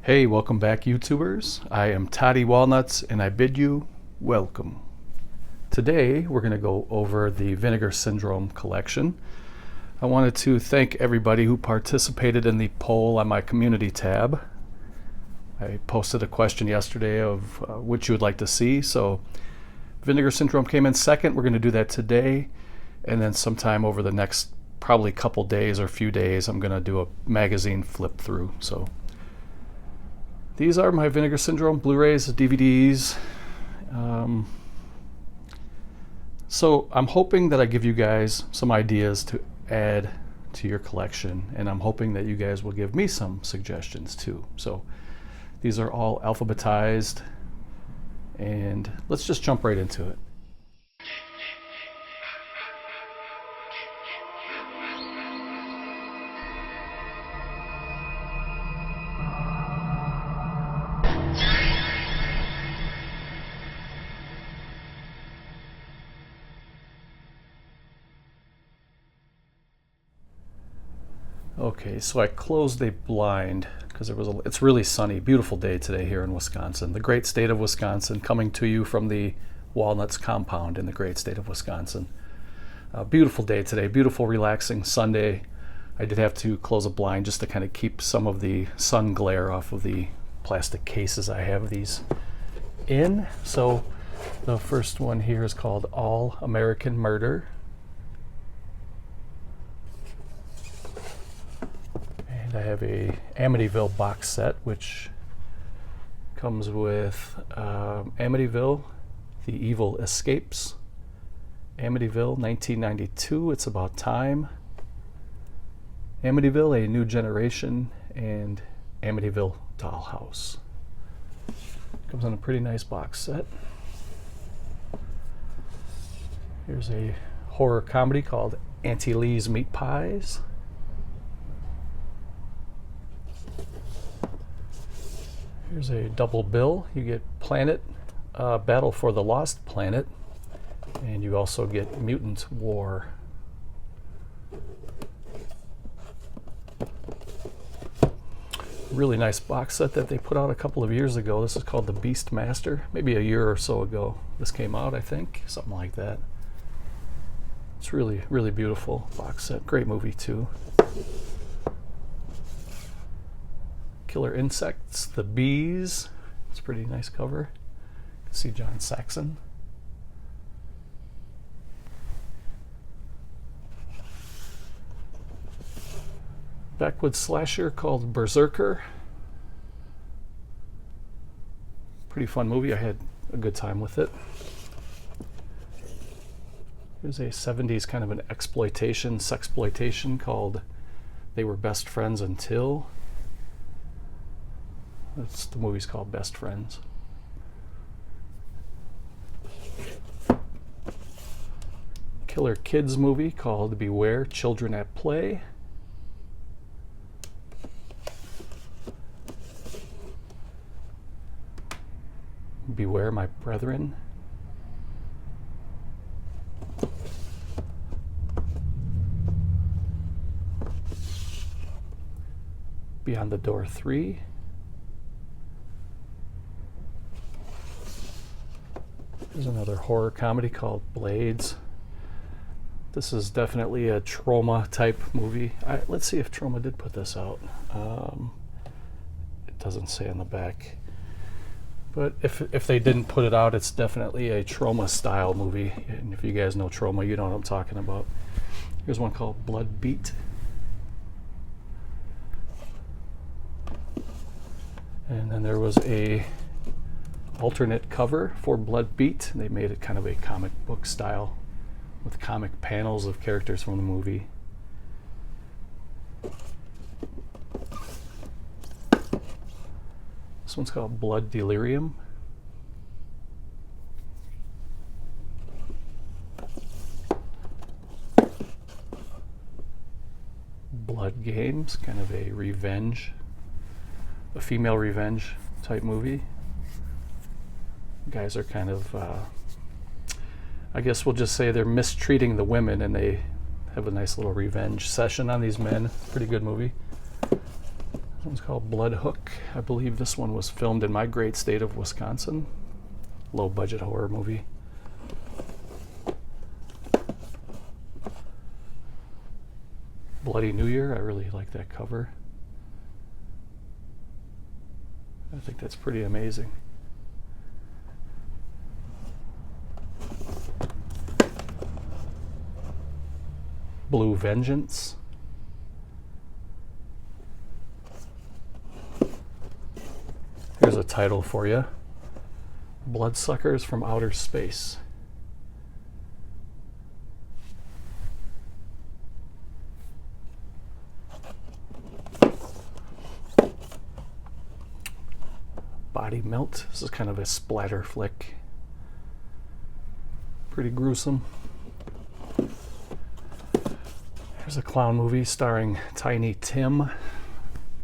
Hey, welcome back, YouTubers. I am Toddy Walnuts, and I bid you welcome. Today, we're going to go over the Vinegar Syndrome collection. I wanted to thank everybody who participated in the poll on my community tab. I posted a question yesterday of which you would like to see, so Vinegar Syndrome came in second. We're going to do that today, and then sometime over the next probably couple days or few days, I'm going to do a magazine flip through. So these are my Vinegar Syndrome Blu-rays, DVDs. So I'm hoping that I give you guys some ideas to add to your collection, and I'm hoping that you guys will give me some suggestions too. So these are all alphabetized, and let's just jump right into it. Okay, so I closed a blind because it's really sunny, beautiful day today here in Wisconsin. The great state of Wisconsin, coming to you from the Walnuts compound in the great state of Wisconsin. Beautiful day today, beautiful relaxing Sunday. I did have to close a blind just to kind of keep some of the sun glare off of the plastic cases I have these in. So the first one here is called All American Murder. I have a Amityville box set, which comes with Amityville, The Evil Escapes, Amityville 1992, It's About Time, Amityville, A New Generation, and Amityville Dollhouse. Comes in a pretty nice box set. Here's a horror comedy called Auntie Lee's Meat Pies. Here's a double bill. You get Planet Battle for the Lost Planet, and you also get Mutant War. Really nice box set that they put out a couple of years ago. This is called The Beast Master. Maybe a year or so ago this came out, I think. Something like that. It's really, really beautiful box set. Great movie, too. Killer Insects, The Bees. It's a pretty nice cover. You can see John Saxon. Backwoods slasher called Berserker. Pretty fun movie. I had a good time with it. Here's a 70s kind of an exploitation, sexploitation called They Were Best Friends Until. The movie's called Best Friends. Killer Kids movie called Beware Children at Play. Beware My Brethren. Beyond the Door 3. There's another horror comedy called Blades. This is definitely a Trauma type movie. Let's see if Trauma did put this out. It doesn't say on the back. But if they didn't put it out, it's definitely a Trauma style movie. And if you guys know Trauma, you know what I'm talking about. Here's one called Blood Beat. And then there was a alternate cover for Blood Beat. They made it kind of a comic book style with comic panels of characters from the movie. This one's called Blood Delirium. Blood Games, kind of a female revenge type movie. Guys are kind of, I guess we'll just say they're mistreating the women, and they have a nice little revenge session on these men. Pretty good movie. This one's called Blood Hook. I believe this one was filmed in my great state of Wisconsin. Low budget horror movie. Bloody New Year. I really like that cover. I think that's pretty amazing. Blue Vengeance. Here's a title for you. Bloodsuckers from Outer Space. Body Melt. This is kind of a splatter flick. Pretty gruesome. Here's a clown movie starring Tiny Tim.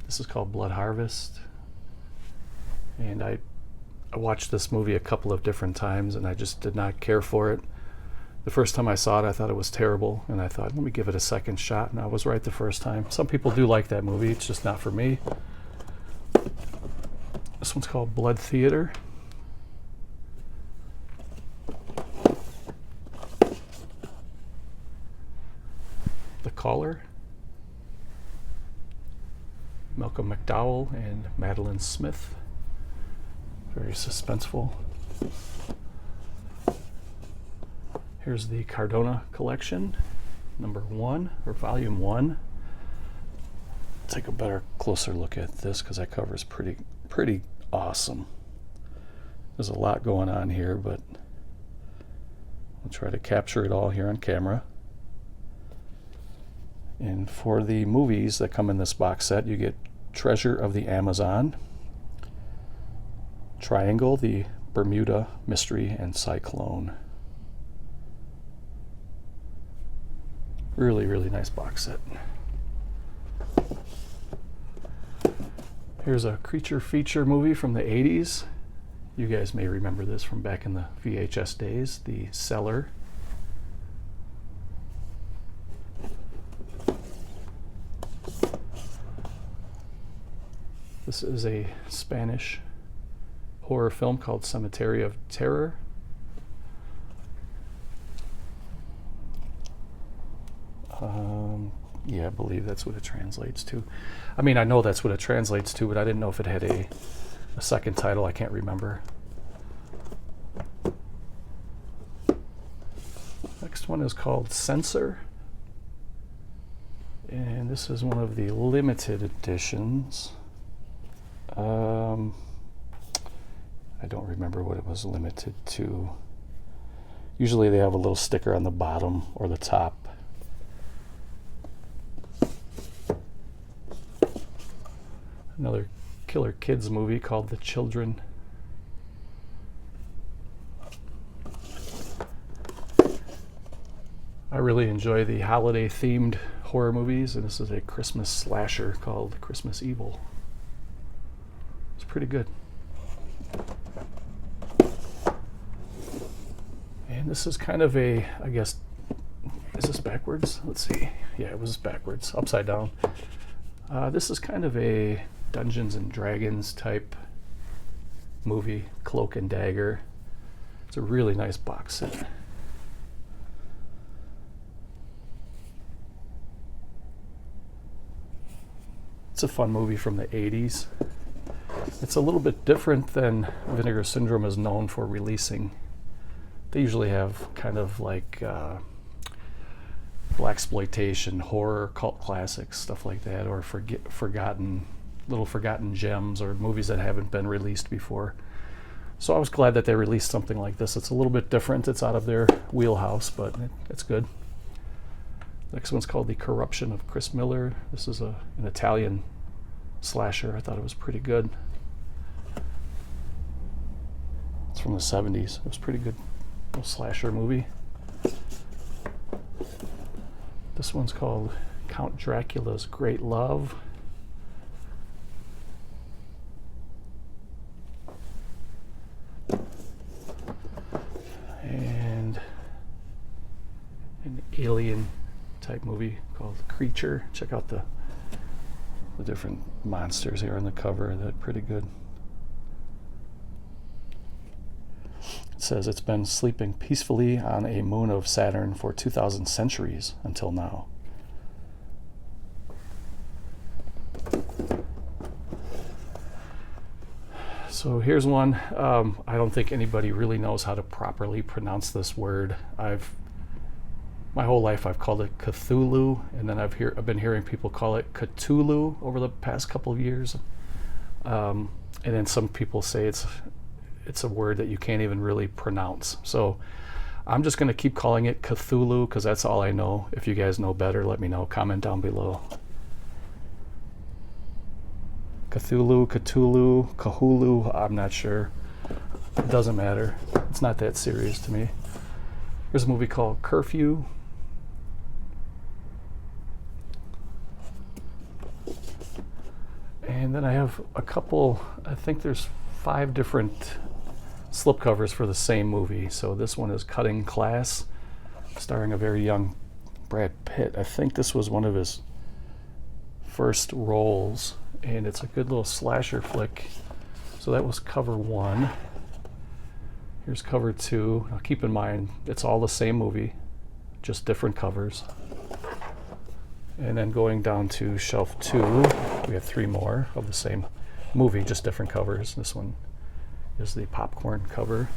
This is called Blood Harvest. And I watched this movie a couple of different times and I just did not care for it. The first time I saw it, I thought it was terrible, and I thought, let me give it a second shot, and I was right the first time. Some people do like that movie, it's just not for me. This one's called Blood Theater. The Caller. Malcolm McDowell and Madeline Smith. Very suspenseful. Here's the Cardona collection, number 1, or volume 1. Take a better, closer look at this because that cover is pretty awesome. There's a lot going on here, but I'll try to capture it all here on camera. And for the movies that come in this box set, you get Treasure of the Amazon, Triangle, the Bermuda Mystery, and Cyclone. Really, really nice box set. Here's a creature feature movie from the 80s. You guys may remember this from back in the VHS days, The Cellar. This is a Spanish horror film called Cemetery of Terror. Yeah, I believe that's what it translates to. I mean, I know that's what it translates to, but I didn't know if it had a second title. I can't remember. Next one is called Censor. And this is one of the limited editions. I don't remember what it was limited to. Usually they have a little sticker on the bottom or the top. Another killer kids movie called The Children. I really enjoy the holiday themed horror movies, and this is a Christmas slasher called Christmas Evil. It's pretty good. And this is kind of a, I guess, is this backwards? Let's see. Yeah, it was backwards, upside down. This is kind of a Dungeons and Dragons type movie, Cloak and Dagger. It's a really nice box set. It's a fun movie from the 80s. It's a little bit different than Vinegar Syndrome is known for releasing. They usually have kind of like blaxploitation, horror, cult classics, stuff like that, or forgotten gems, or movies that haven't been released before. So I was glad that they released something like this. It's a little bit different. It's out of their wheelhouse, but it's good. Next one's called The Corruption of Chris Miller. This is an Italian slasher. I thought it was pretty good. It's from the 70s. It was a pretty good little slasher movie. This one's called Count Dracula's Great Love. And an alien type movie called Creature. Check out the the different monsters here on the cover. They're pretty good. It says it's been sleeping peacefully on a moon of Saturn for 2,000 centuries until now. So here's one. I don't think anybody really knows how to properly pronounce this word. My whole life I've called it Cthulhu, and then I've been hearing people call it Cthulhu over the past couple of years. And then some people say it's a word that you can't even really pronounce. So I'm just going to keep calling it Cthulhu because that's all I know. If you guys know better, let me know. Comment down below. Cthulhu, Cahulu, I'm not sure. It doesn't matter. It's not that serious to me. There's a movie called Curfew. And then I have a couple, I think there's 5 different slipcovers for the same movie. So this one is Cutting Class, starring a very young Brad Pitt. I think this was one of his first roles, and it's a good little slasher flick. So that was cover 1. Here's cover 2. Now keep in mind, it's all the same movie, just different covers. And then going down to shelf 2, we have 3 more of the same movie, just different covers. This one is the popcorn cover.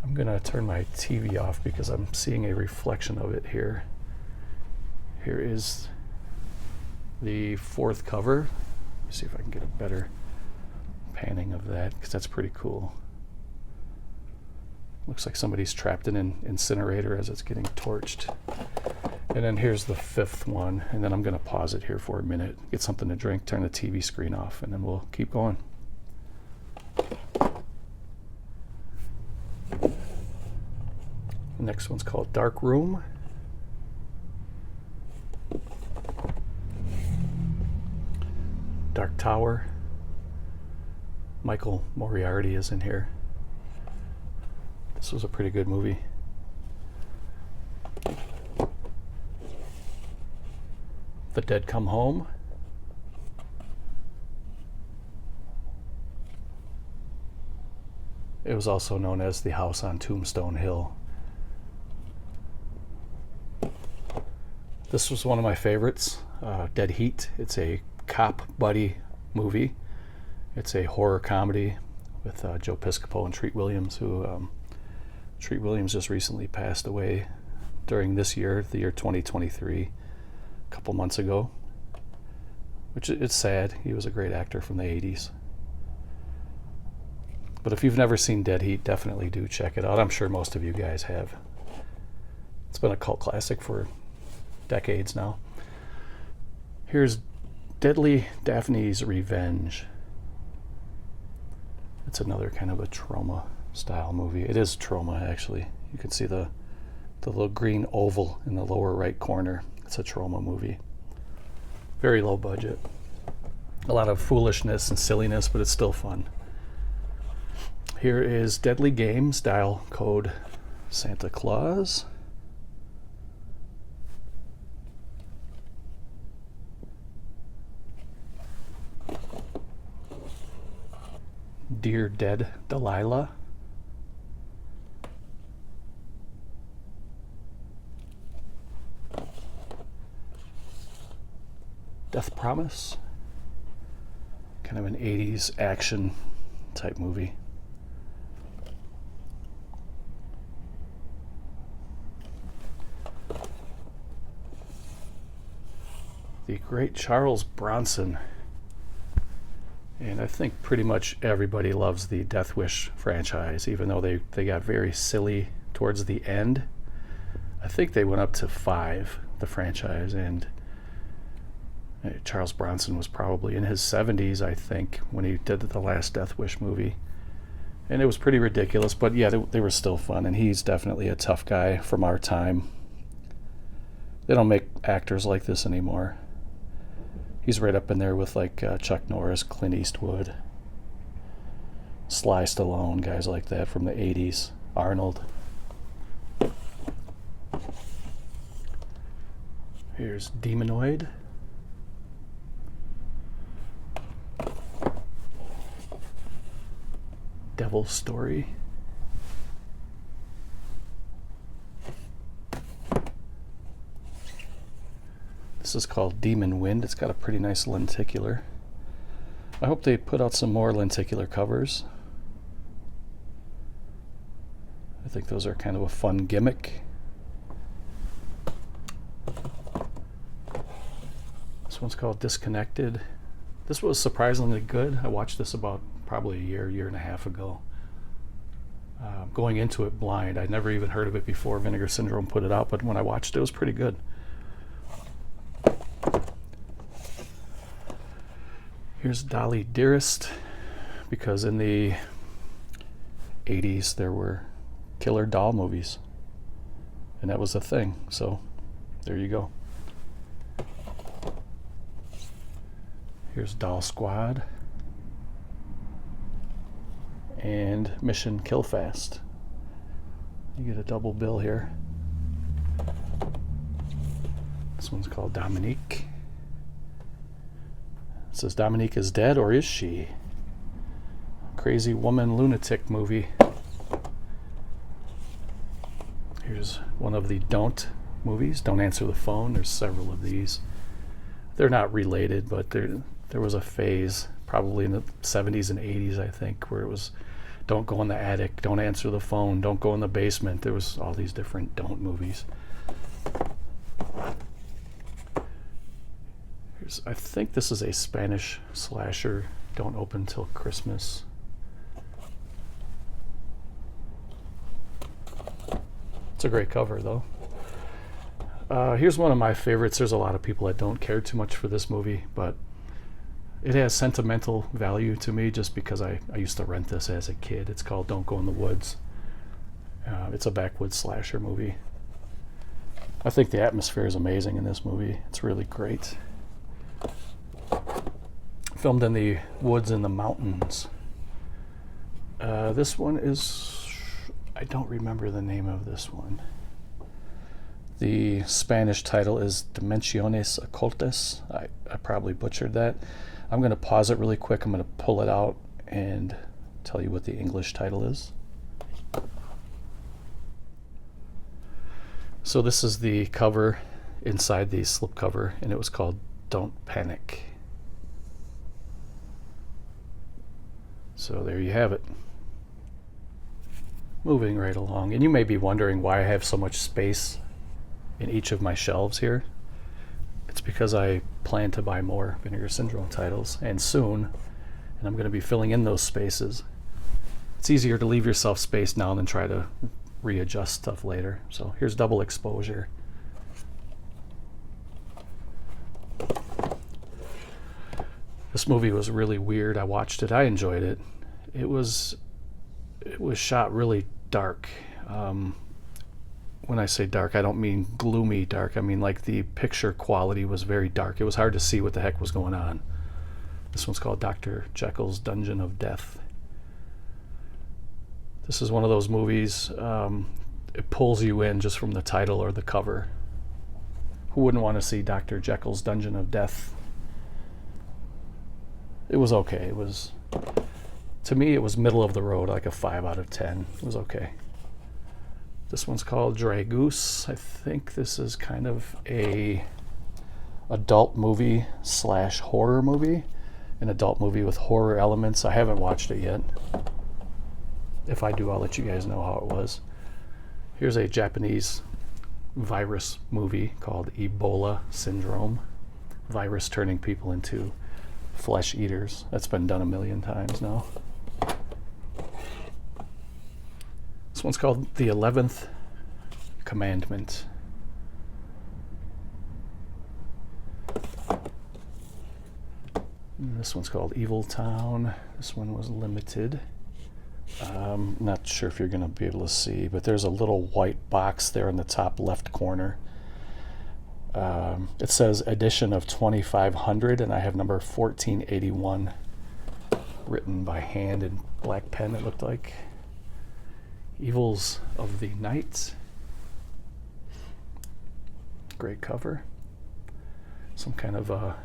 I'm gonna turn my TV off because I'm seeing a reflection of it here. Here is the 4th cover. Let's see if I can get a better panning of that, because that's pretty cool. Looks like somebody's trapped in an incinerator as it's getting torched. And then here's the 5th one, and then I'm gonna pause it here for a minute, get something to drink, turn the TV screen off, and then we'll keep going. The next one's called Dark Room. Dark Tower. Michael Moriarty is in here. This was a pretty good movie. The Dead Come Home. It was also known as The House on Tombstone Hill. This was one of my favorites, Dead Heat. It's a cop buddy movie. It's a horror comedy with Joe Piscopo and Treat Williams, who Treat Williams just recently passed away during this year, the year 2023, a couple months ago, which it's sad. He was a great actor from the 80s. But if you've never seen Dead Heat, definitely do check it out. I'm sure most of you guys have. It's been a cult classic for decades now. Here's Deadly Daphne's Revenge. It's another kind of a trauma style movie. It is trauma, actually. You can see the little green oval in the lower right corner. It's a trauma movie. Very low budget. A lot of foolishness and silliness, but it's still fun. Here is Deadly Games, dial code Santa Claus. Dear Dead Delilah. Death Promise. Kind of an 80s action type movie. The great Charles Bronson. And I think pretty much everybody loves the Death Wish franchise, even though they got very silly towards the end. I think they went up to 5, the franchise, and Charles Bronson was probably in his 70s, I think, when he did the last Death Wish movie. And it was pretty ridiculous, but yeah, they were still fun, and he's definitely a tough guy from our time. They don't make actors like this anymore. He's right up in there with like Chuck Norris, Clint Eastwood, Sly Stallone, guys like that from the 80s, Arnold. Here's Demonoid. Devil's Story. This is called Demon Wind. It's got a pretty nice lenticular. I hope they put out some more lenticular covers. I think those are kind of a fun gimmick. This one's called Disconnected. This was surprisingly good. I watched this about probably a year and a half ago. Going into it blind. I'd never even heard of it before Vinegar Syndrome put it out, but when I watched it, it was pretty good. Here's Dolly Dearest, because in the 80s there were killer doll movies, and that was a thing, so there you go. Here's Doll Squad and Mission Kill Fast. You get a double bill here. This one's called Dominique. It says Dominique is dead, or is she? Crazy woman lunatic movie. Here's one of the Don't movies. Don't Answer the Phone. There's several of these. They're not related, but there was a phase, probably in the 70s and 80s, I think, where it was don't go in the attic, don't answer the phone, don't go in the basement. There was all these different Don't movies. I think this is a Spanish slasher, Don't Open Till Christmas. It's a great cover, though. Here's one of my favorites. There's a lot of people that don't care too much for this movie, but it has sentimental value to me just because I used to rent this as a kid. It's called Don't Go in the Woods. It's a backwoods slasher movie. I think the atmosphere is amazing in this movie. It's really great. Filmed in the woods and the mountains. This one is, I don't remember the name of this one. The Spanish title is Dimensiones Ocultas. I probably butchered that. I'm going to pause it really quick. I'm going to pull it out and tell you what the English title is. So this is the cover inside the slipcover, and it was called Don't Panic. So there you have it. Moving right along. And you may be wondering why I have so much space in each of my shelves here. It's because I plan to buy more Vinegar Syndrome titles, and soon, and I'm going to be filling in those spaces. It's easier to leave yourself space now than try to readjust stuff later. So here's Double Exposure. This movie was really weird. I watched it. I enjoyed it. It was shot really dark. When I say dark, I don't mean gloomy dark. I mean like the picture quality was very dark. It was hard to see what the heck was going on. This one's called Dr. Jekyll's Dungeon of Death. This is one of those movies, it pulls you in just from the title or the cover. Who wouldn't want to see Dr. Jekyll's Dungeon of Death? It was okay. To me, it was middle of the road, like a 5 out of 10. It was okay. This one's called Dragoose. I think this is kind of a adult movie / horror movie. An adult movie with horror elements. I haven't watched it yet. If I do, I'll let you guys know how it was. Here's a Japanese virus movie called Ebola Syndrome. Virus turning people into flesh eaters. That's been done a million times now. This one's called The 11th Commandment. And this one's called Evil Town. This one was limited. Not sure if you're going to be able to see, but there's a little white box there in the top left corner. It says edition of 2500, and I have number 1481 written by hand in black pen, it looked like. Evils of the Night. Great cover. some kind of a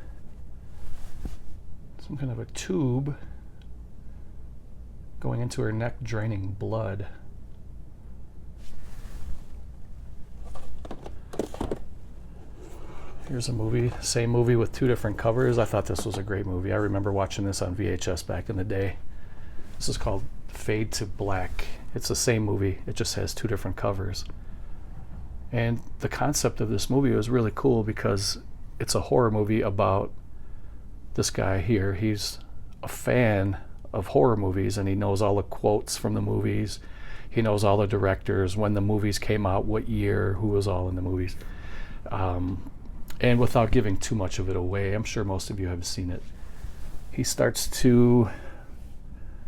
tube going into her neck, draining blood. Here's a movie, same movie with two different covers. I thought this was a great movie. I remember watching this on VHS back in the day. This is called Fade to Black. It's the same movie, it just has two different covers. And the concept of this movie was really cool because it's a horror movie about this guy here. He's a fan of horror movies and he knows all the quotes from the movies. He knows all the directors, when the movies came out, what year, who was all in the movies. And without giving too much of it away, I'm sure most of you have seen it, he starts to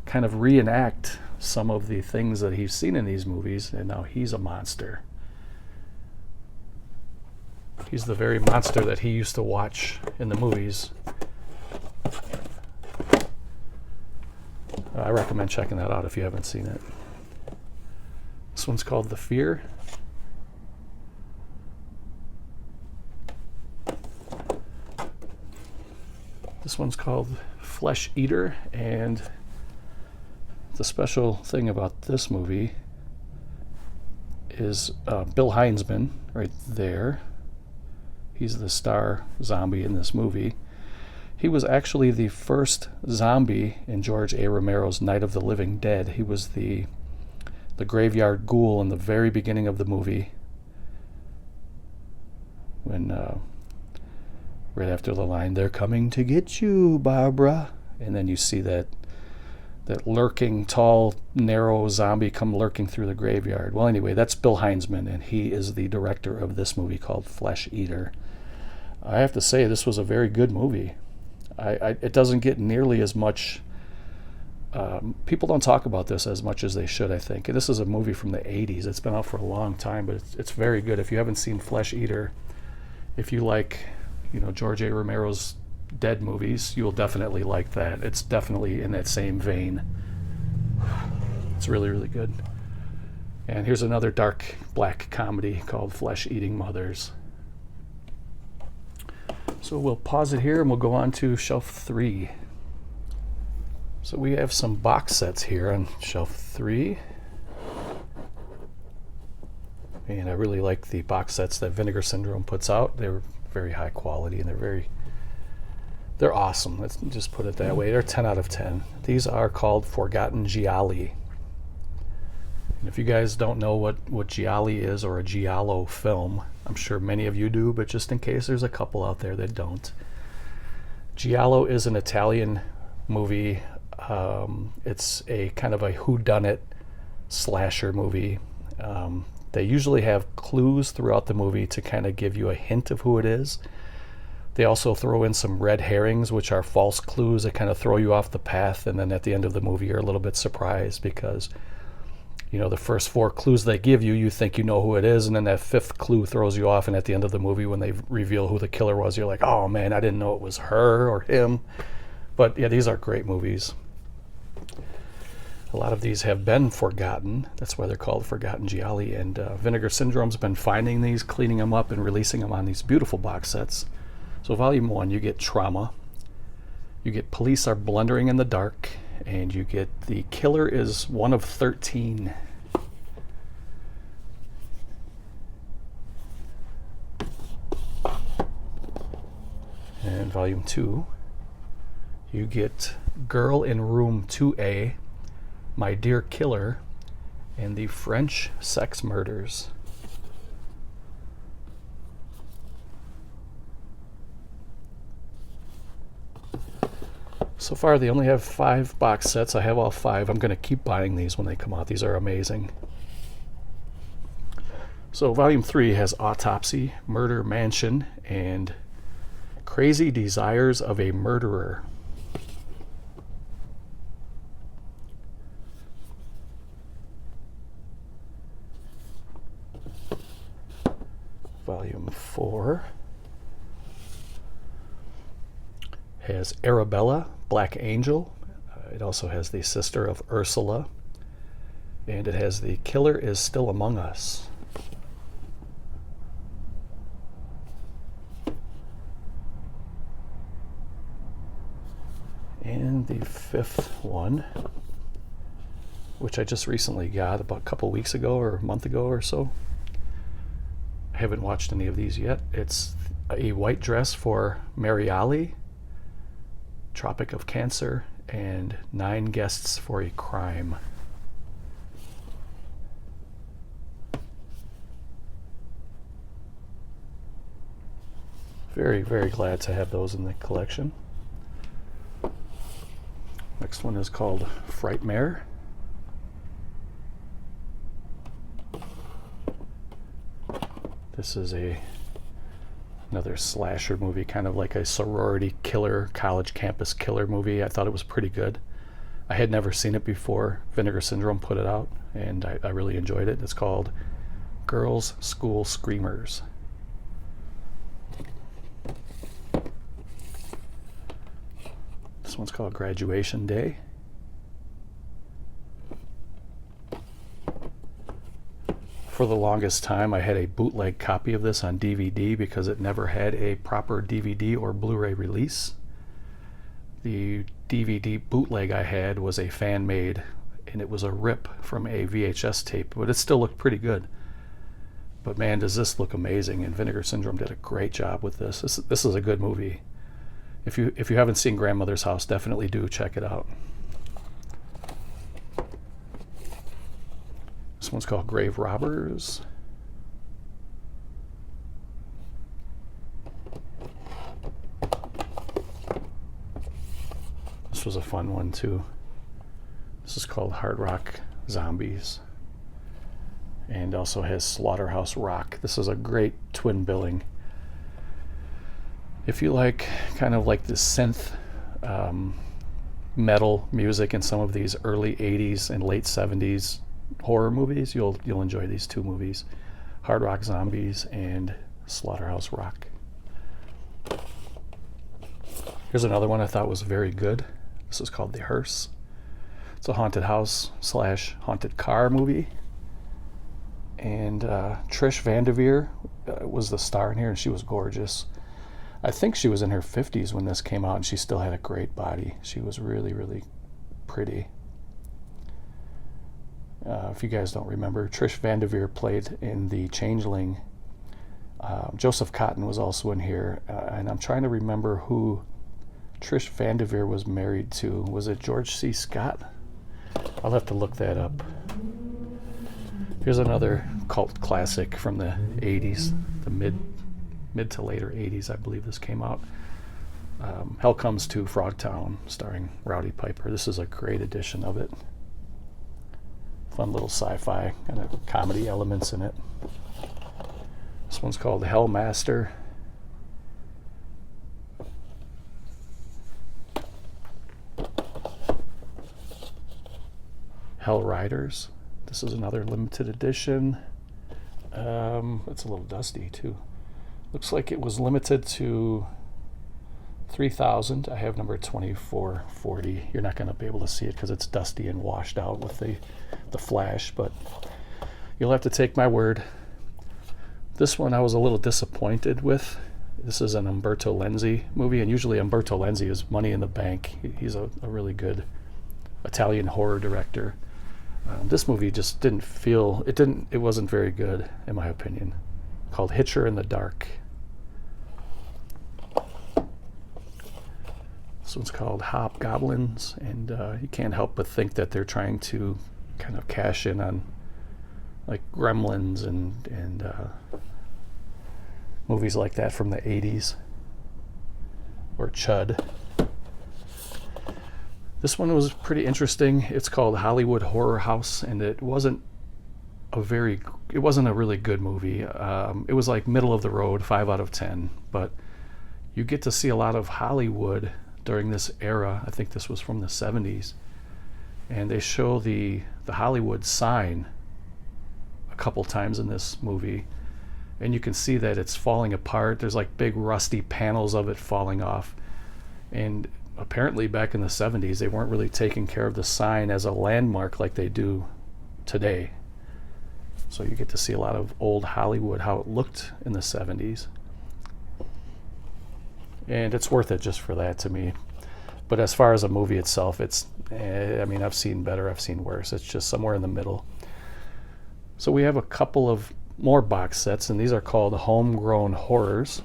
kind of reenact some of the things that he's seen in these movies, and now he's a monster. He's the very monster that he used to watch in the movies. I recommend checking that out if you haven't seen it. This one's called The Fear. This one's called Flesh Eater, and the special thing about this movie is Bill Heinzman right there. He's the star zombie in this movie. He was actually the first zombie in George A. Romero's Night of the Living Dead. He was the graveyard ghoul in the very beginning of the movie, when right after the line, "They're coming to get you, Barbara," and then you see that lurking, tall, narrow zombie come lurking through the graveyard. Well, anyway, that's Bill Heinzman, and he is the director of this movie called Flesh Eater. I have to say, this was a very good movie. It doesn't get nearly as much, people don't talk about this as much as they should, I think. This is a movie from the 80s. It's been out for a long time, but it's very good. If you haven't seen Flesh Eater, if you like, George A. Romero's Dead movies, you'll definitely like that. It's definitely in that same vein. It's really, really good. And here's another dark black comedy called Flesh Eating Mothers. So we'll pause it here and we'll go on to shelf 3. So we have some box sets here on shelf 3. And I really like the box sets that Vinegar Syndrome puts out. They're very high quality and they're awesome. Let's just put it that way. They're 10 out of 10. These are called Forgotten Gialli. And if you guys don't know what Gialli is, or a Giallo film, I'm sure many of you do, but just in case there's a couple out there that don't. Giallo is an Italian movie. It's a kind of a whodunit slasher movie. They usually have clues throughout the movie to kind of give you a hint of who it is. They also throw in some red herrings, which are false clues that kind of throw you off the path, and then at the end of the movie you're a little bit surprised because the first 4 clues they give you, you think you know who it is, and then that 5th clue throws you off, and at the end of the movie when they reveal who the killer was, you're like, oh man, I didn't know it was her or him. But yeah, these are great movies. A lot of these have been forgotten. That's why they're called Forgotten Gialli. And Vinegar Syndrome's been finding these, cleaning them up, and releasing them on these beautiful box sets. So Volume 1, you get Trauma. You get Police Are Blundering in the Dark. And you get The Killer is One of 13. And Volume 2, you get Girl in Room 2A, My Dear Killer, and The French Sex Murders. So far they only have 5 box sets. I have all 5. I'm going to keep buying these when they come out. These are amazing. So Volume 3 has Autopsy, Murder Mansion, and Crazy Desires of a Murderer. Volume 4 has Arabella, Black Angel. It also has The Sister of Ursula. And it has The Killer is Still Among Us. And the fifth one, which I just recently got about a couple weeks ago or a month ago or so. I haven't watched any of these yet. It's A White Dress for Mariali, Tropic of Cancer, and 9 Guests for a Crime. Very, very glad to have those in the collection. Next one is called Frightmare. This is another slasher movie, kind of like a sorority killer, college campus killer movie. I thought it was pretty good. I had never seen it before. Vinegar Syndrome put it out, and I really enjoyed it. It's called Girls' School Screamers. This one's called Graduation Day. For the longest time, I had a bootleg copy of this on DVD because it never had a proper DVD or Blu-ray release. The DVD bootleg I had was a fan-made, and it was a rip from a VHS tape, but it still looked pretty good. But man, does this look amazing, and Vinegar Syndrome did a great job with this. This is a good movie. If you haven't seen Grandmother's House, definitely do check it out. This one's called Grave Robbers. This was a fun one too. This is called Hard Rock Zombies. And also has Slaughterhouse Rock. This is a great twin billing. If you like kind of like the synth metal music in some of these early 80s and late 70s horror movies, you'll enjoy these two movies, Hard Rock Zombies and Slaughterhouse Rock. Here's another one I thought was very good. This is called The Hearse. It's a haunted house / haunted car movie. And Trish Vanderveer was the star in here, and she was gorgeous. I think she was in her 50s when this came out, and she still had a great body. She was really, really pretty. If you guys don't remember, Trish Vanderveer played in The Changeling. Joseph Cotton was also in here, and I'm trying to remember who Trish Vanderveer was married to. Was it George C. Scott? I'll have to look that up. Here's another cult classic from the 80s, the mid to later 80s, I believe this came out. Hell Comes to Frogtown, starring Rowdy Piper. This is a great edition of it. Fun little sci-fi kind of comedy elements in it. This one's called Hellmaster. Hell Riders. This is another limited edition. It's a little dusty too. Looks like it was limited to 3,000. I have number 2440. You're not going to be able to see it because it's dusty and washed out with the flash, but you'll have to take my word. This one I was a little disappointed with. This is an Umberto Lenzi movie, and usually Umberto Lenzi is money in the bank. He's a really good Italian horror director. This movie just didn't feel, it wasn't very good in my opinion. Called Hitcher in the Dark. This one's called Hobgoblins, and you can't help but think that they're trying to kind of cash in on like Gremlins and movies like that from the 80s, or Chud. This one was pretty interesting. It's called Hollywood Horror House, and it wasn't a really good movie. It was like middle of the road, 5 out of 10, but you get to see a lot of Hollywood during this era. I think this was from the 70s, and they show the Hollywood sign a couple times in this movie, and you can see that it's falling apart. There's like big rusty panels of it falling off, and apparently back in the 70s they weren't really taking care of the sign as a landmark like they do today. So you get to see a lot of old Hollywood, how it looked in the 70s. And it's worth it just for that to me. But as far as a movie itself, it's, I mean, I've seen better, I've seen worse. It's just somewhere in the middle. So we have a couple of more box sets, and these are called Homegrown Horrors.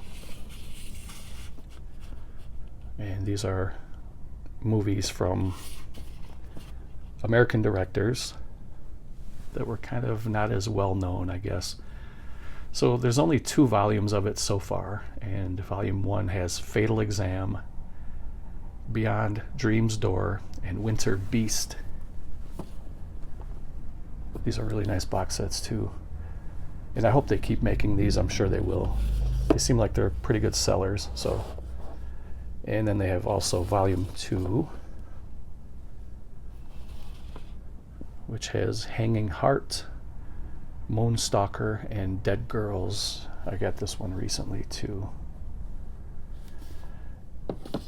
And these are movies from American directors that were kind of not as well known, I guess. So there's only 2 volumes of it so far, and volume 1 has Fatal Exam, Beyond Dream's Door, and Winter Beast. These are really nice box sets too, and I hope they keep making these. I'm sure they will. They seem like they're pretty good sellers. So, and then they have also volume 2, which has Hanging Heart, Moonstalker, and Dead Girls. I got this one recently too.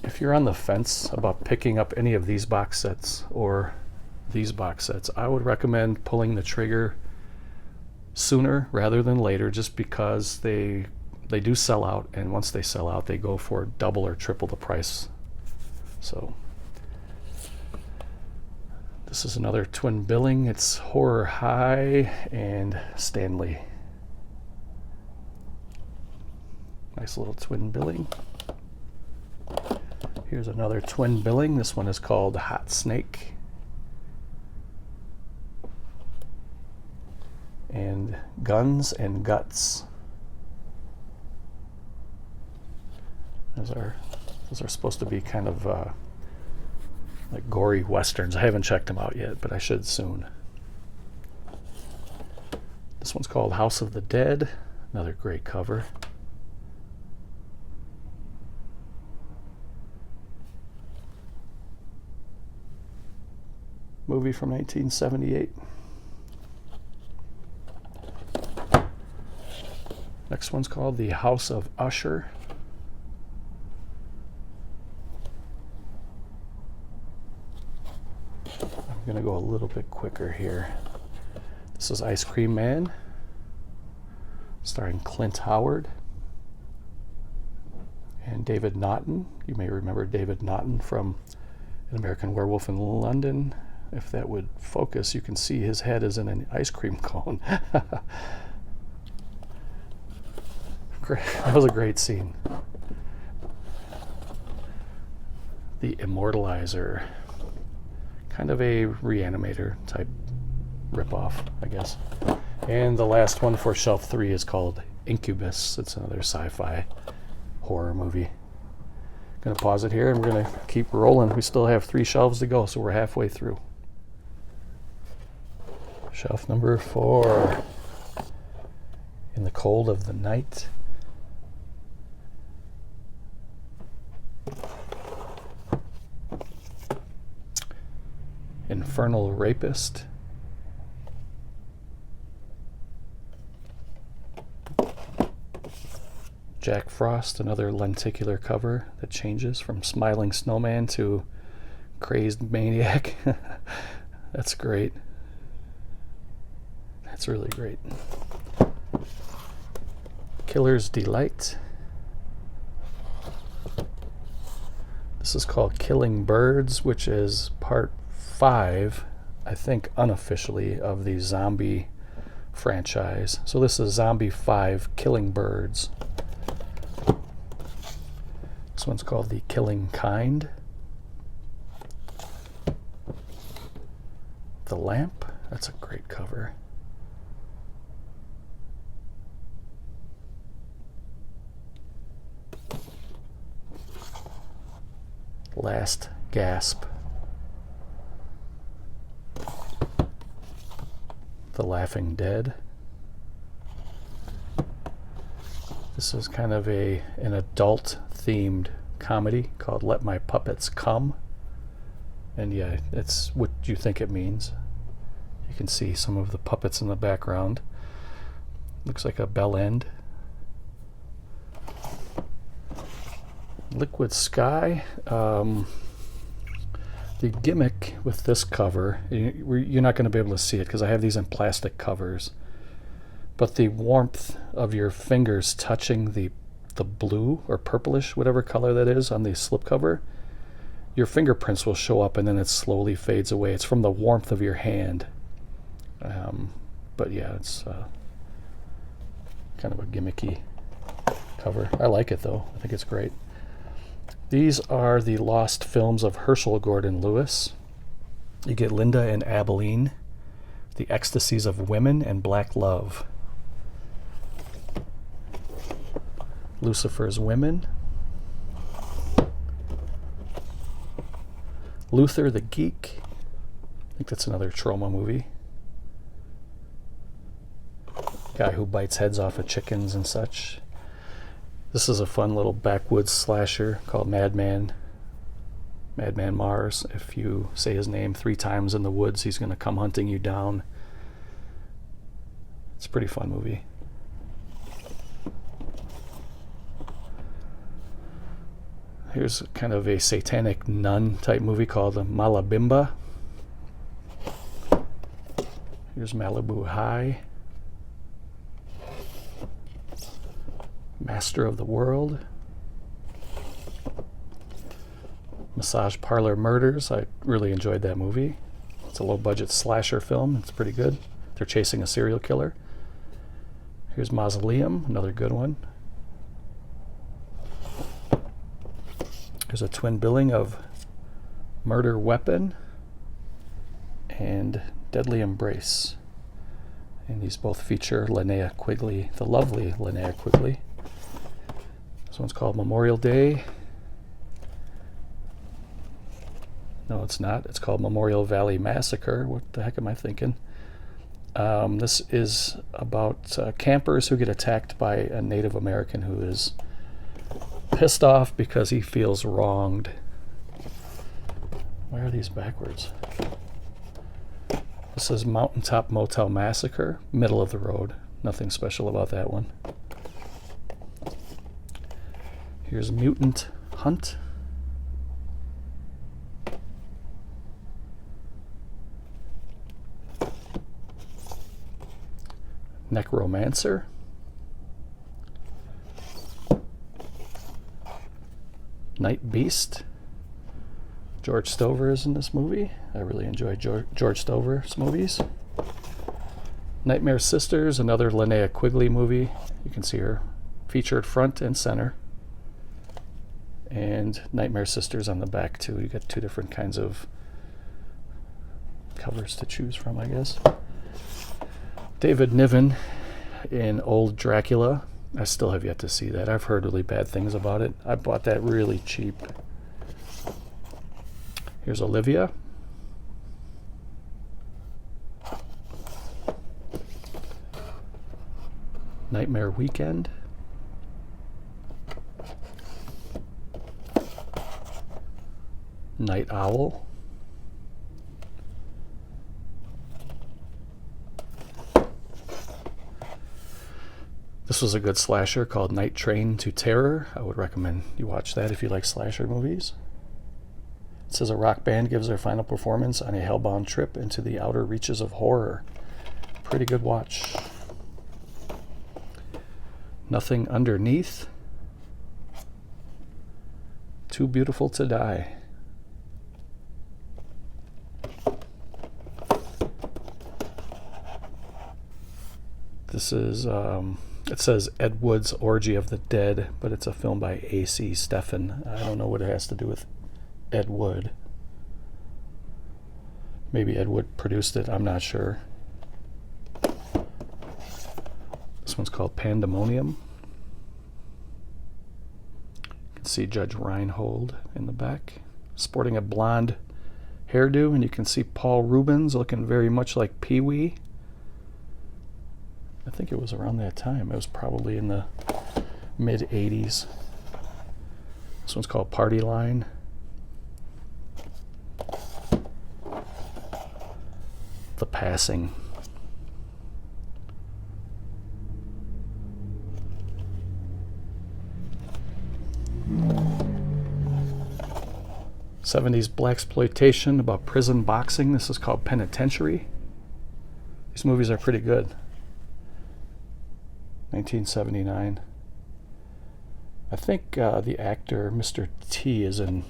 If you're on the fence about picking up any of these box sets or these box sets, I would recommend pulling the trigger sooner rather than later, just because they do sell out, and once they sell out, they go for double or triple the price. So this is another twin billing. It's Horror High and Stanley. Nice little twin billing. Here's another twin billing. This one is called Hot Snake. And Guns and Guts. Those are supposed to be kind of like gory westerns. I haven't checked them out yet, but I should soon. This one's called House of the Dead. Another great cover. Movie from 1978. Next one's called The House of Usher. I'm going to go a little bit quicker here. This is Ice Cream Man, starring Clint Howard and David Naughton. You may remember David Naughton from An American Werewolf in London. If that would focus, you can see his head is in an ice cream cone. That was a great scene. The Immortalizer. Kind of a Reanimator type ripoff, I guess. And the last one for shelf 3 is called Incubus. It's another sci-fi horror movie. Gonna pause it here, and we're gonna keep rolling. We still have 3 shelves to go, so we're halfway through. Shelf number 4. In the Cold of the Night. Infernal Rapist. Jack Frost, another lenticular cover that changes from Smiling Snowman to Crazed Maniac. That's great. That's really great. Killer's Delight. This is called Killing Birds, which is part 5, I think unofficially, of the zombie franchise. So this is Zombie 5 Killing Birds. This one's called The Killing Kind. The Lamp. That's a great cover. Last Gasp. The Laughing Dead. This is kind of an adult themed comedy called Let My Puppets Come. And yeah, it's what you think it means. You can see some of the puppets in the background. Looks like a bell end. Liquid Sky. The gimmick with this cover, you're not going to be able to see it because I have these in plastic covers, but the warmth of your fingers touching the blue or purplish, whatever color that is, on the slipcover, your fingerprints will show up and then it slowly fades away. It's from the warmth of your hand. But yeah, it's kind of a gimmicky cover. I like it though. I think it's great. These are the lost films of Herschel Gordon Lewis. You get Linda and Abilene, The Ecstasies of Women, and Black Love. Lucifer's Women. Luther the Geek. I think that's another Troma movie. Guy who bites heads off of chickens and such. This is a fun little backwoods slasher called Madman Mars. If you say his name 3 times in the woods, he's going to come hunting you down. It's a pretty fun movie. Here's kind of a satanic nun type movie called Malabimba. Here's Malibu High. Master of the World. Massage Parlor Murders. I really enjoyed that movie. It's a low-budget slasher film. It's pretty good. They're chasing a serial killer. Here's Mausoleum, another good one. There's a twin billing of Murder Weapon and Deadly Embrace. And these both feature Linnea Quigley, the lovely Linnea Quigley. This one's called Memorial Day. No, it's not. It's called Memorial Valley Massacre. What the heck am I thinking? This is about campers who get attacked by a Native American who is pissed off because he feels wronged. Why are these backwards? This is Mountaintop Motel Massacre, middle of the road. Nothing special about that one. Here's Mutant Hunt. Necromancer. Night Beast. George Stover is in this movie. I really enjoy George Stover's movies. Nightmare Sisters, another Linnea Quigley movie. You can see her featured front and center. And Nightmare Sisters on the back too. You got 2 different kinds of covers to choose from, I guess. David Niven in Old Dracula. I still have yet to see that. I've heard really bad things about it. I bought that really cheap. Here's Olivia. Nightmare Weekend. Night Owl. This was a good slasher called Night Train to Terror. I would recommend you watch that if you like slasher movies. It says a rock band gives their final performance on a hellbound trip into the outer reaches of horror. Pretty good watch. Nothing Underneath. Too Beautiful to Die. This is, it says Ed Wood's Orgy of the Dead, but it's a film by A.C. Steffen. I don't know what it has to do with Ed Wood. Maybe Ed Wood produced it, I'm not sure. This one's called Pandemonium. You can see Judge Reinhold in the back, sporting a blonde hairdo, and you can see Paul Rubens looking very much like Pee-wee. I think it was around that time. It was probably in the mid-'80s. This one's called Party Line. The Passing. '70s blaxploitation about prison boxing. This is called Penitentiary. These movies are pretty good. 1979. I think the actor Mr. T is in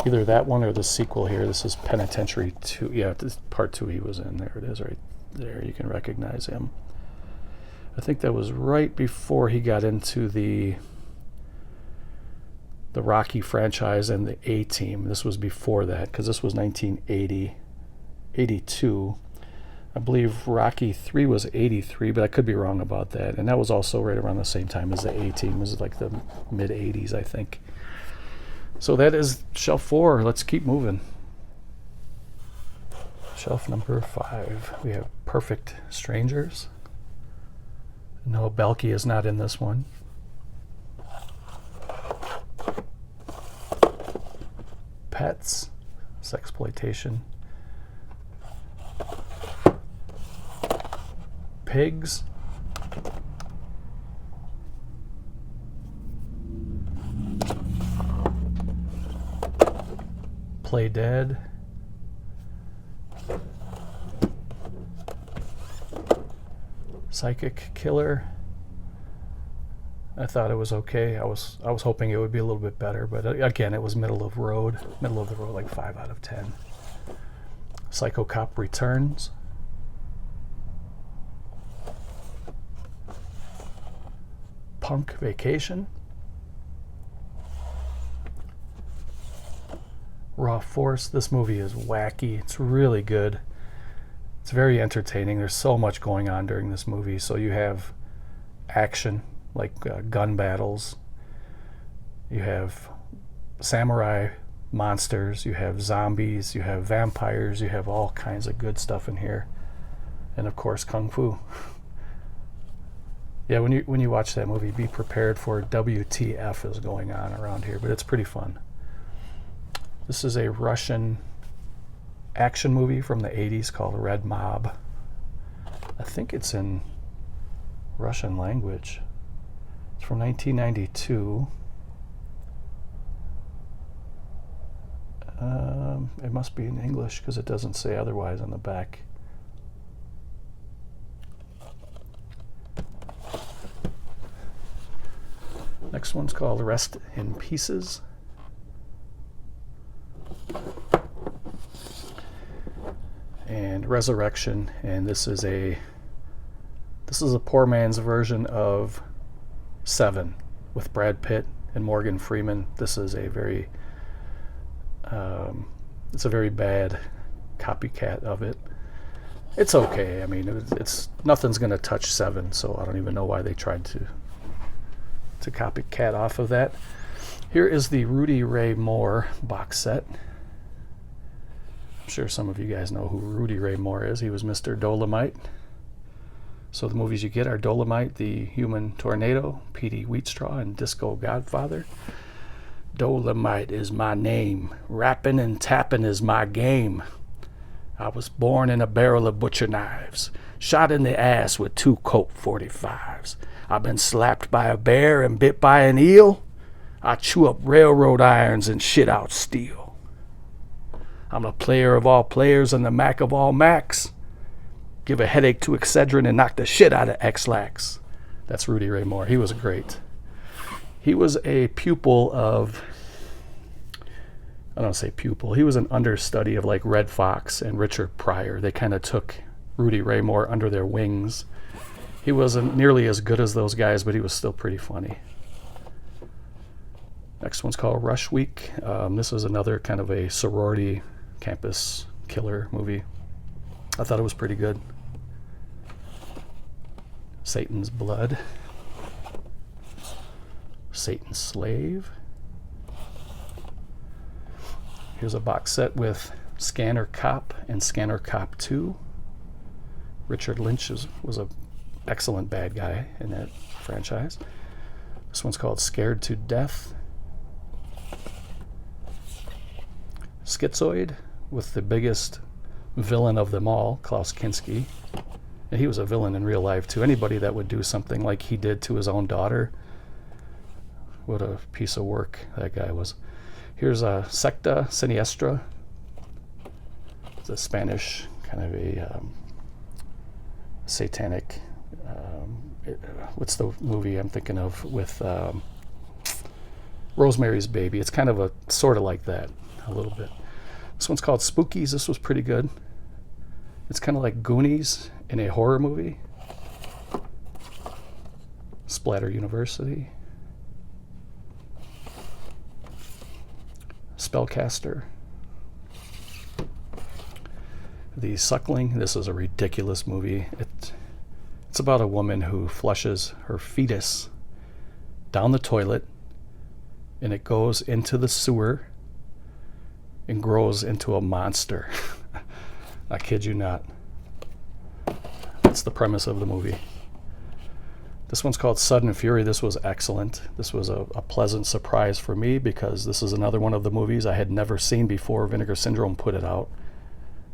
Either that one or the sequel here. This is Penitentiary 2. Yeah, this part 2 he was in. There it is right there. You can recognize him. I think that was right before he got into the Rocky franchise and the A-Team. This was before that, because this was 1980, 82. I believe Rocky 3 was 83, but I could be wrong about that. And that was also right around the same time as the A-Team. It was like the mid-80s, I think. So that is shelf 4. Let's keep moving. Shelf number 5. We have Perfect Strangers. No, Belky is not in this one. Pets. Sexploitation. Pigs. Play Dead. Psychic Killer. I thought it was okay. I was hoping it would be a little bit better, but again, it was middle of the road, like 5 out of 10. Psycho Cop Returns. Punk Vacation. Raw Force. This movie is wacky. It's really good. It's very entertaining. There's so much going on during this movie. So you have action, like gun battles. You have samurai monsters. You have zombies. You have vampires. You have all kinds of good stuff in here. And of course, Kung Fu. Yeah, when you watch that movie, be prepared for WTF is going on around here, but it's pretty fun. This is a Russian action movie from the 80s called Red Mob. I think it's in Russian language. It's from 1992. It must be in English because it doesn't say otherwise on the back. Next one's called Rest in Pieces. And Resurrection, and this is a poor man's version of Seven with Brad Pitt and Morgan Freeman. This is a very it's a very bad copycat of it. It's okay. I mean, it's nothing's gonna touch Seven, so I don't even know why they tried to copycat off of that. Here is the Rudy Ray Moore box set. I'm sure some of you guys know who Rudy Ray Moore is. He was Mr. Dolomite. So the movies you get are Dolomite, The Human Tornado, Petey Wheatstraw, and Disco Godfather. Dolomite is my name. Rapping and tapping is my game. I was born in a barrel of butcher knives, shot in the ass with 2 Colt 45s. I've been slapped by a bear and bit by an eel. I chew up railroad irons and shit out steel. I'm a player of all players and the Mac of all Macs. Give a headache to Excedrin and knock the shit out of X-Lax. That's Rudy Ray Moore. He was great. He was a pupil of, I don't say pupil, he was an understudy of like Red Fox and Richard Pryor. They kind of took Rudy Ray Moore under their wings. He wasn't nearly as good as those guys, but he was still pretty funny. Next one's called Rush Week. This is another kind of a sorority campus killer movie. I thought it was pretty good. Satan's Blood. Satan's Slave. Here's a box set with Scanner Cop and Scanner Cop 2. Richard Lynch was an excellent bad guy in that franchise. This one's called Scared to Death. Schizoid, with the biggest villain of them all, Klaus Kinski. And he was a villain in real life too. Anybody that would do something like he did to his own daughter, what a piece of work that guy was. Here's a Secta Siniestra. It's a Spanish kind of a satanic, what's the movie I'm thinking of with Rosemary's Baby? It's kind of a sort of like that. a little bit. This one's called Spookies. This was pretty good. It's kind of like Goonies in a horror movie. Splatter University. Spellcaster. The Suckling. This is a ridiculous movie. It's about a woman who flushes her fetus down the toilet, and it goes into the sewer and grows into a monster. I kid you not. That's the premise of the movie. This one's called Sudden Fury. This was excellent. This was a pleasant surprise for me because this is another one of the movies I had never seen before Vinegar Syndrome put it out.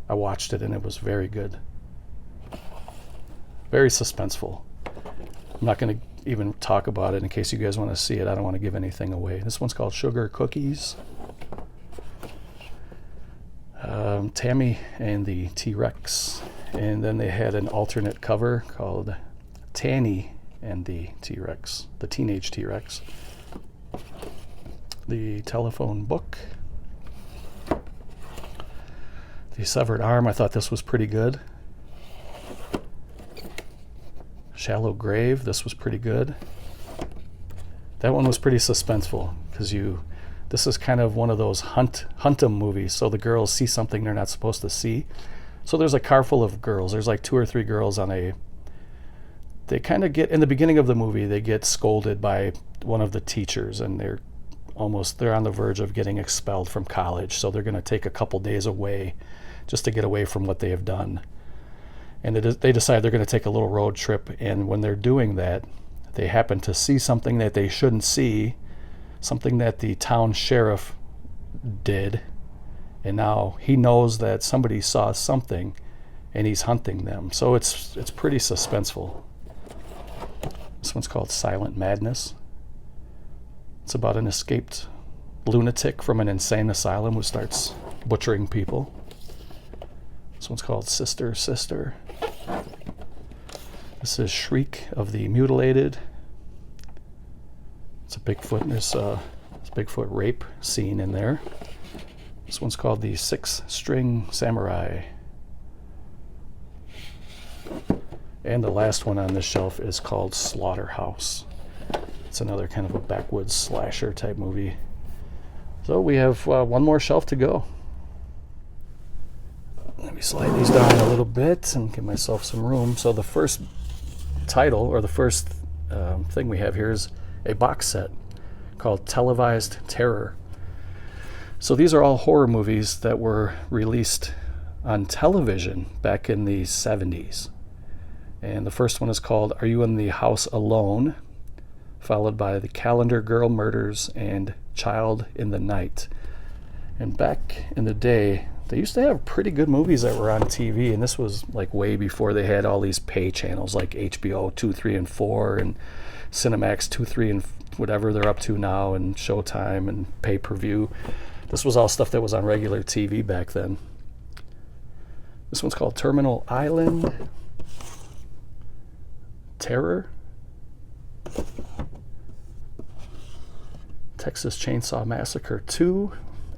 I watched it and it was very good. Very suspenseful. I'm not going to even talk about it in case you guys want to see it. I don't want to give anything away. This one's called Sugar Cookies. Tammy and the T-Rex. And then they had an alternate cover called Tanny and the T-Rex, the Teenage T-Rex. The Telephone Book. The Severed Arm. I thought this was pretty good. Shallow Grave. This was pretty good. That one was pretty suspenseful because this is kind of one of those hunt 'em movies. So the girls see something they're not supposed to see. So there's a car full of girls. There's like 2 or 3 girls they kind of get, in the beginning of the movie, they get scolded by one of the teachers, and they're on the verge of getting expelled from college. So they're going to take a couple days away just to get away from what they have done. And they decide they're going to take a little road trip, and when they're doing that, they happen to see something that they shouldn't see, something that the town sheriff did, and now he knows that somebody saw something, and he's hunting them. So it's pretty suspenseful. This one's called Silent Madness. It's about an escaped lunatic from an insane asylum who starts butchering people. This one's called Sister, Sister. This is Shriek of the Mutilated. It's a Bigfoot, and there's a Bigfoot rape scene in there. This one's called the 6-String Samurai. And the last one on this shelf is called Slaughterhouse. It's another kind of a backwoods slasher type movie. So we have one more shelf to go. Let me slide these down a little bit and give myself some room. So the first title, or the first thing we have here, is a box set called Televised Terror. So these are all horror movies that were released on television back in the 70s. And the first one is called Are You in the House Alone? Followed by The Calendar Girl Murders and Child in the Night. And back in the day, they used to have pretty good movies that were on TV, and this was like way before they had all these pay channels like HBO 2, 3, and 4, and Cinemax 2, 3, and whatever they're up to now, and Showtime and pay-per-view. This was all stuff that was on regular TV back then. This one's called Terminal Island. Terror. Texas Chainsaw Massacre 2.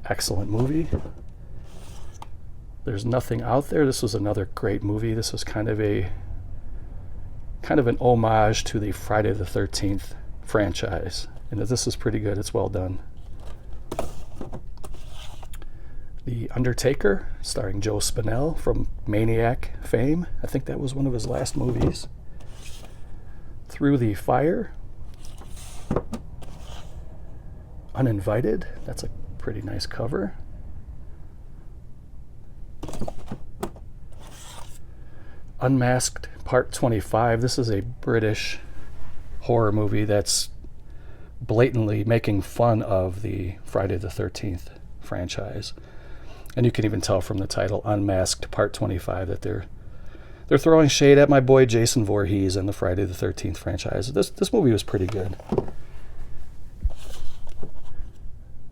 Excellent movie. There's Nothing Out There. This was another great movie. This was kind of an homage to the Friday the 13th franchise. And this is pretty good. It's well done. The Undertaker, starring Joe Spinell from Maniac fame. I think that was one of his last movies. Through the Fire. Uninvited. That's a pretty nice cover. Unmasked Part 25. This is a British horror movie that's blatantly making fun of the Friday the 13th franchise. And you can even tell from the title, Unmasked Part 25, that they're throwing shade at my boy Jason Voorhees and the Friday the 13th franchise. This movie was pretty good.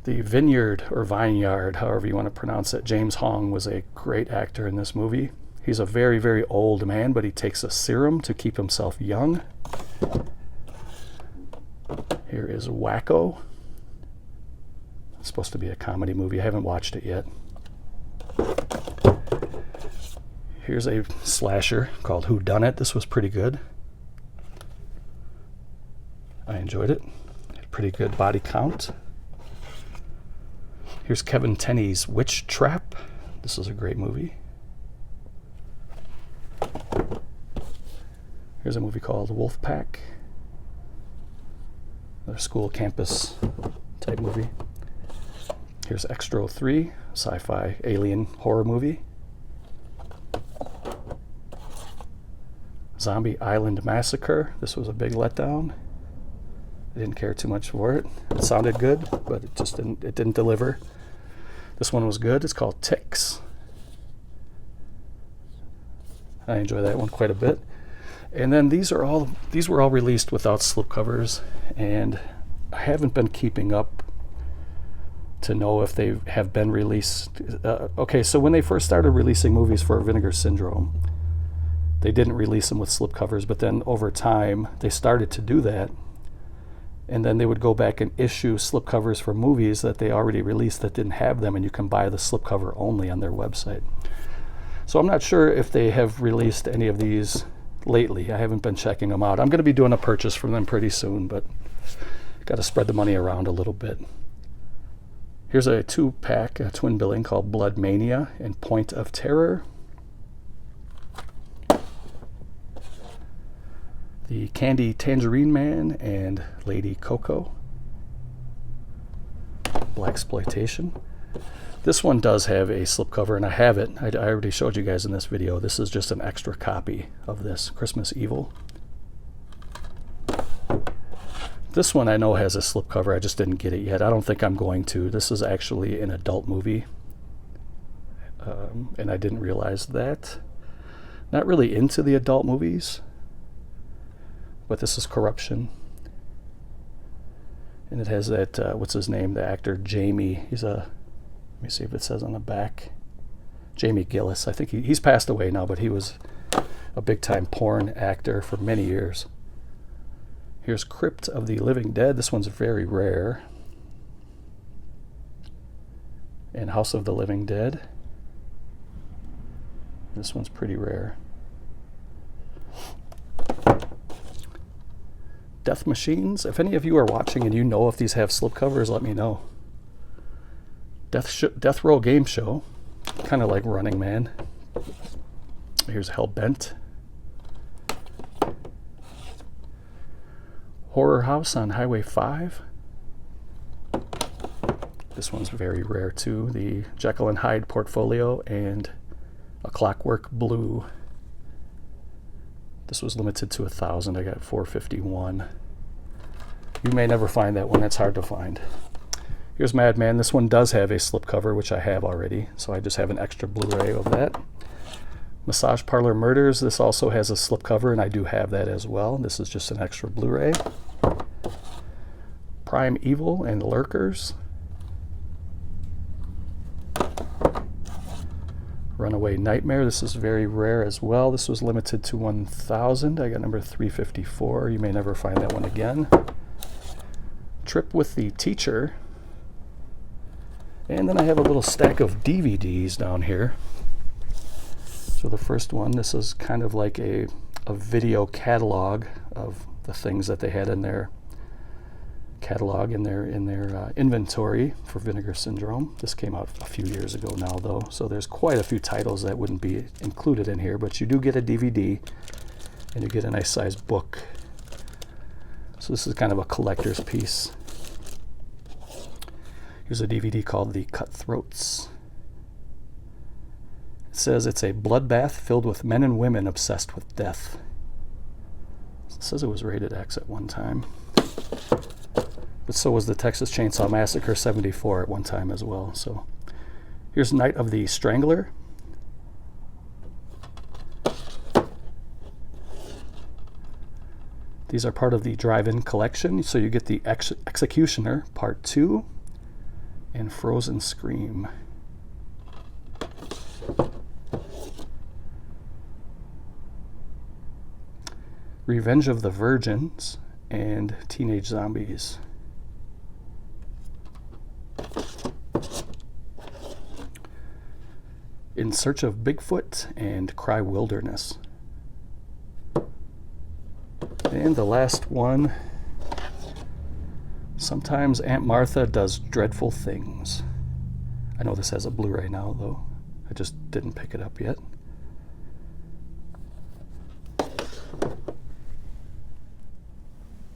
The Vineyard, or Vineyard, however you want to pronounce it, James Hong was a great actor in this movie. He's a very, very old man, but he takes a serum to keep himself young. Here is Wacko. It's supposed to be a comedy movie. I haven't watched it yet. Here's a slasher called Who Done It. This was pretty good. I enjoyed it. Had a pretty good body count. Here's Kevin Tenney's Witch Trap. This is a great movie. Here's a movie called Wolf Pack. Another school campus type movie. Here's Extra 3, sci-fi alien horror movie. Zombie Island Massacre. This was a big letdown. I didn't care too much for it. It sounded good, but it just didn't deliver. This one was good. It's called Ticks. I enjoy that one quite a bit. And then these were all released without slipcovers, and I haven't been keeping up to know if they have been released. Okay, so when they first started releasing movies for Vinegar Syndrome, they didn't release them with slipcovers, but then over time they started to do that, and then they would go back and issue slipcovers for movies that they already released that didn't have them, and you can buy the slipcover only on their website. So I'm not sure if they have released any of these lately. I haven't been checking them out. I'm going to be doing a purchase from them pretty soon, but got to spread the money around a little bit. Here's a 2-pack, a twin billing called Blood Mania and Point of Terror. The Candy Tangerine Man and Lady Coco. Blaxploitation. This one does have a slipcover, and I have it. I already showed you guys in this video. This is just an extra copy of this, Christmas Evil. This one I know has a slipcover. I just didn't get it yet. I don't think I'm going to. This is actually an adult movie, and I didn't realize that. Not really into the adult movies, but this is Corruption. And it has that, what's his name, the actor Jamie. Let me see if it says on the back. Jamie Gillis. I think he's passed away now, but he was a big-time porn actor for many years. Here's Crypt of the Living Dead. This one's very rare. And House of the Living Dead. This one's pretty rare. Death Machines. If any of you are watching and you know if these have slipcovers, let me know. Death Row Game Show, kind of like Running Man. Here's Hellbent. Horror House on Highway 5. This one's very rare too. The Jekyll and Hyde Portfolio and A Clockwork Blue. This was limited to 1,000. I got 451. You may never find that one. It's hard to find. Here's Madman. This one does have a slipcover, which I have already, so I just have an extra Blu-ray of that. Massage Parlor Murders. This also has a slipcover, and I do have that as well. This is just an extra Blu-ray. Prime Evil and Lurkers. Runaway Nightmare. This is very rare as well. This was limited to 1,000. I got number 354. You may never find that one again. Trip with the Teacher. And then I have a little stack of DVDs down here. So the first one, this is kind of like a video catalog of the things that they had in their catalog, in their inventory for Vinegar Syndrome. This came out a few years ago now, though, so there's quite a few titles that wouldn't be included in here, but you do get a DVD, and you get a nice sized book. So this is kind of a collector's piece. Here's a DVD called The Cutthroats. It says it's a bloodbath filled with men and women obsessed with death. It says it was rated X at one time. But so was the Texas Chainsaw Massacre 74 at one time as well. So here's Night of the Strangler. These are part of the drive-in collection. So you get the Executioner Part 2 and Frozen Scream. Revenge of the Virgins and Teenage Zombies. In Search of Bigfoot and Cry Wilderness. And the last one, Sometimes Aunt Martha Does Dreadful Things. I know this has a Blu-ray now, though. I just didn't pick it up yet.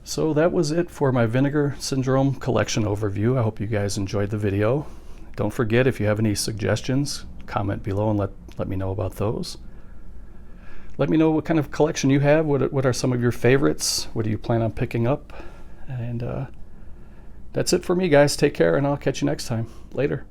So that was it for my Vinegar Syndrome collection overview. I hope you guys enjoyed the video. Don't forget, if you have any suggestions, comment below and let me know about those. Let me know what kind of collection you have. What are some of your favorites? What do you plan on picking up? And that's it for me, guys. Take care, and I'll catch you next time. Later.